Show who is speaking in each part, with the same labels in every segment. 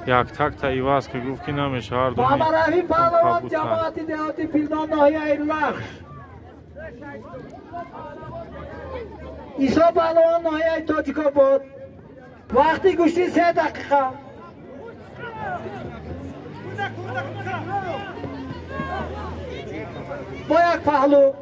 Speaker 1: یک تک تا ایواز که گفت که نمیشه هر دو
Speaker 2: محمد رفیع پهلوان جماعت دهاتی پیلدان ناحیه ایرلخش عیسی پهلوان ناحیه تاجیک‌آباد وقتی گوشتی 3 دقیقه با یک پهلو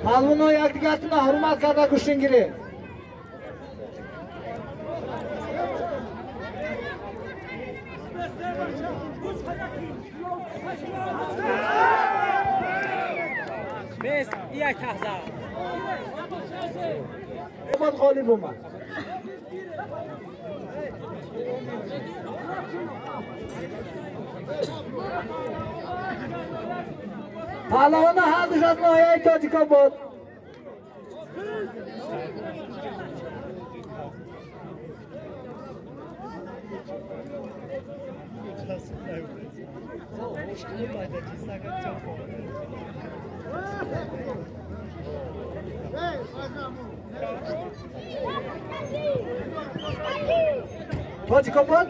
Speaker 2: پهلوان یک دیگرتون حرمت کرده گوشتین گیره
Speaker 3: بس یک تحضر
Speaker 2: باید خالی بومد پهلوان هر دوش از ناحیه تاجیک‌آباد تاجیک‌آباد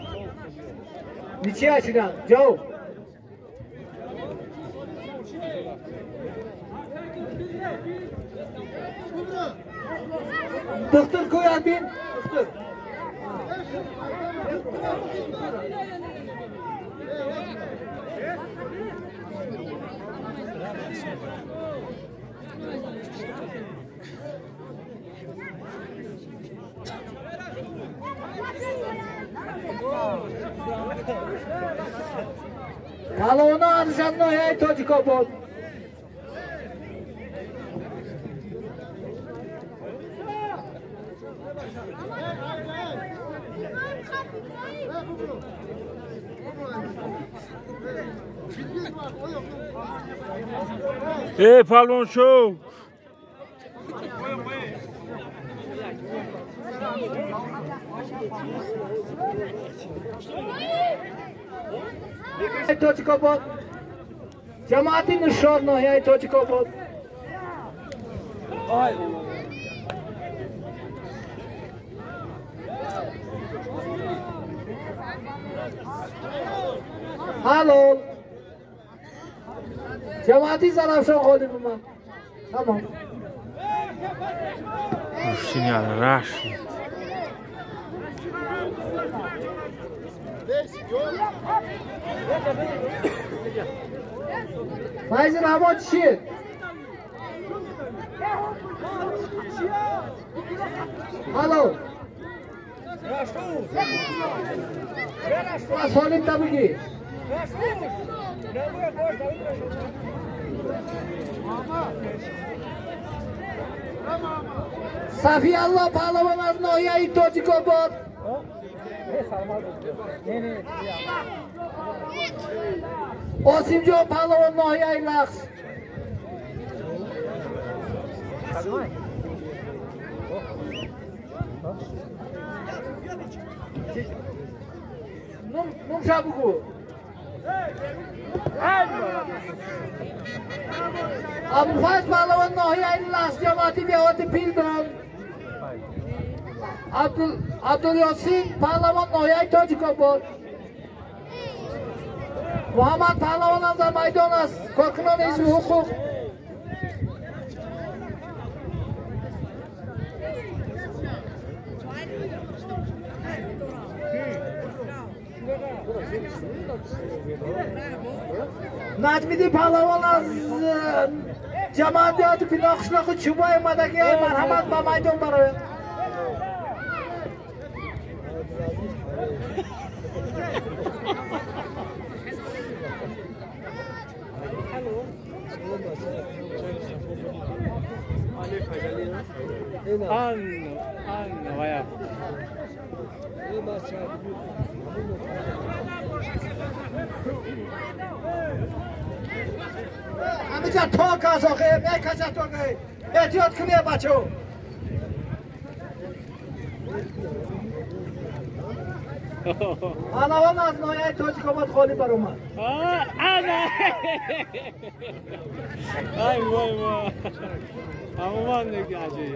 Speaker 2: نیچه هستیدن جاو دکتر کوی بین دکتر پهلوان ارشد ناحیه تاجیک‌آباد
Speaker 1: ای پهلوان شو
Speaker 2: تاجیک‌آباد جماعت نشاد ناحیه تاجیک‌آباد حلال جماعتی زرافشان خالی بومد تمام
Speaker 1: گوشتین یاره رشید
Speaker 2: فایز هوا چیه؟ حلال سالیم تا بگی صفی الله پهلوان از ناحیه تاجیک‌آباد آسیم جان پهلوان ناحیه ایرلخش نم شب بگو ابوالفضل پهلوان ناحیه ایرلخش جماعتی دهاتی پیلدان عبدالیاسین پهلوان ناحیه تاجیک‌آباد محمد پهلوان هم در میدان است کارکنان حزب حقوق نجمیدی پهلوان از جماعت دهاتی پیلدان قشلاق چوبای مدگی مرحمت به میدان برای
Speaker 3: Anna, vaya.
Speaker 2: همینجا تا کازاخه میکشه تو گه احتیاط کنیه بچه ها پهلوان از نایه تاجیک‌آباد خالی بر اومد
Speaker 3: Ana! Ay vay vay. Aman ne gacı.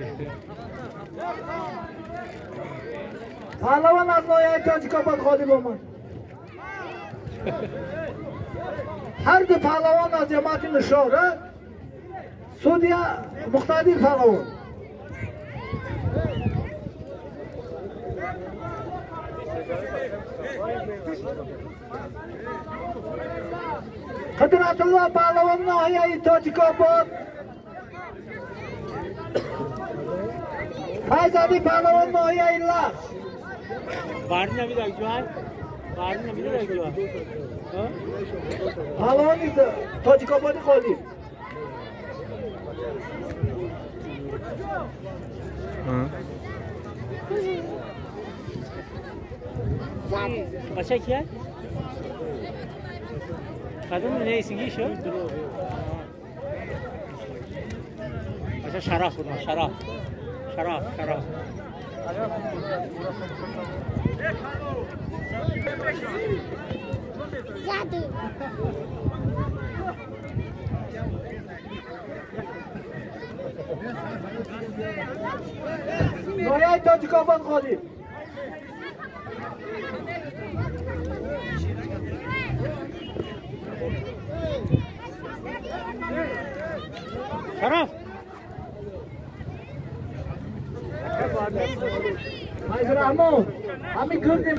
Speaker 2: پهلوان از نایه تاجیک‌آباد خالی بر اومد هر دو پهلوان از جماعت نشاره سودیا مقتدی پهلوان قدرت الله پهلوان ناحیه تاجیک‌آباد فیض‌علی پهلوان ناحیه لخش
Speaker 3: Var mı bir dakika var? Var mı bir dakika var?
Speaker 2: پهلوان تاجیک‌آباد خالی
Speaker 3: Kaça ki? Kadın mı neysin ki şu? Kaça şarap buradan şarap. Şarap.
Speaker 4: Zadı.
Speaker 2: ناحیه تاجیک‌آباد خالی
Speaker 3: Şarap.
Speaker 2: فیض رحمان همین کردیم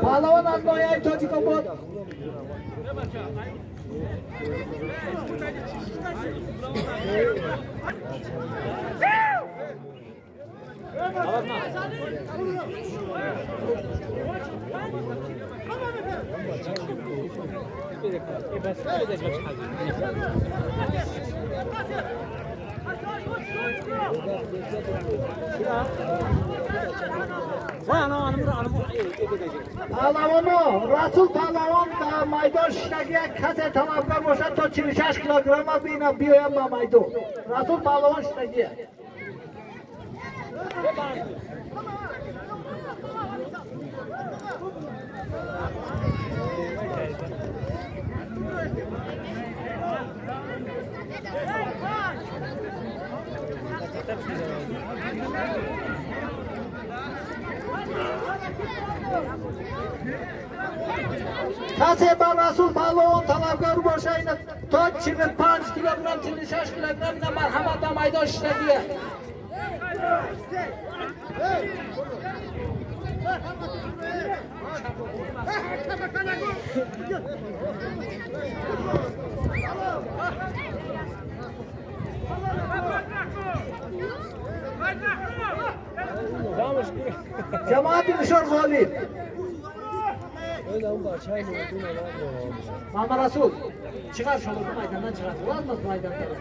Speaker 2: پهلوان از ناحیه تاجیک‌آباد پهلوانا رسول پهلوان در میدان شنگی کسی طلبکار باشد تا 46 کیلوگرم بینم بیایم به میدان رسول پهلوان شنگی کسی بر رسول پهلوان طلبکار باشه این تا 45 کیلوگرم 46 کیلوگرم نه مرحمت به میدان شنگیه جماعت نشان خالی محمد رسول چقدر شما تو میدان چقدر ولاد ما میدان کرد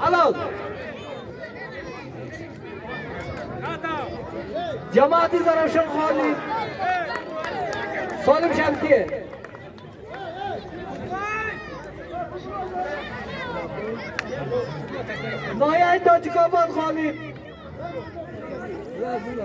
Speaker 2: الو جماعت زرافشان خالی سالم شمکیه ناحیه تاجیک‌آباد خالی